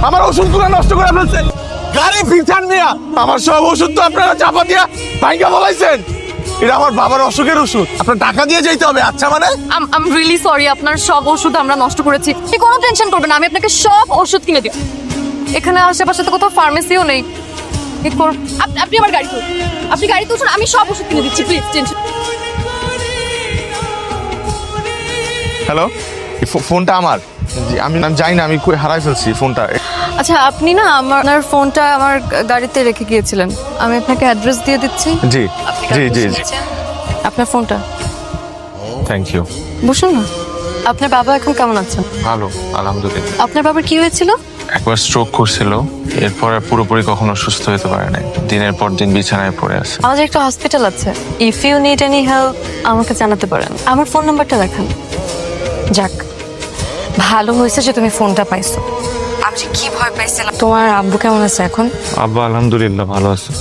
আমার ওষুধগুলো নষ্ট করে ফেলছেন। গাড়ি ফিরছেন মিয়া, আমার সব ওষুধ তো আপনারা চাপা দিয়া ভাঙ্গা বলাইছেন। এটা আমার বাবার অসুখের ওষুধ, আপনার টাকা দিয়ে যেতে হবে। আচ্ছা মানে আম রিয়েলি সরি, আপনার সব ওষুধ আমরা নষ্ট করেছি। আপনি কোনো টেনশন করবেন না, আমি আপনাকে সব ওষুধ কিনে দিব। এখানে আশেপাশে তো কোথাও ফার্মেসিও নেই। আপনি আমার গাড়ি তুলুন, আপনি গাড়ি তুলুন, আমি সব ওষুধ কিনে দিচ্ছি, প্লিজ টেনশন। হ্যালো, ফোনটা আমার। জি, আমি জানি না, আমি কই হারাই ফেলছি ফোনটা। আচ্ছা, আপনি না আপনার ফোনটা আমার গাড়িতে রেখে গিয়েছিলেন, আমি আপনাকে অ্যাড্রেস দিয়ে দিচ্ছি। জি আপনি জি জি জি, নিয়েছেন আপনার ফোনটা। Thank you. বসুন না। আপনার বাবা এখন কেমন আছেন? ভালো, আলহামদুলিল্লাহ। আপনার বাবার কি হয়েছিল? একবার স্ট্রোক করছিল, এরপর আর পুরোপুরি কখনো সুস্থ হতে পারে নাই। দিনের পর দিন বিছানায় পড়ে আছে। আমাদের একটা হসপিটাল আছে, if you need any help আমাকে জানাতে পারেন। আমার ফোন নাম্বারটা দেখান। যাক, ভালো হয়েছে যে তুমি ফোনটা পাইছো। আমি যে কি ভয় পাইছিলাম। তোমার আব্বু কেমন আছে এখন? আব্বা আলহামদুলিল্লাহ ভালো আছে।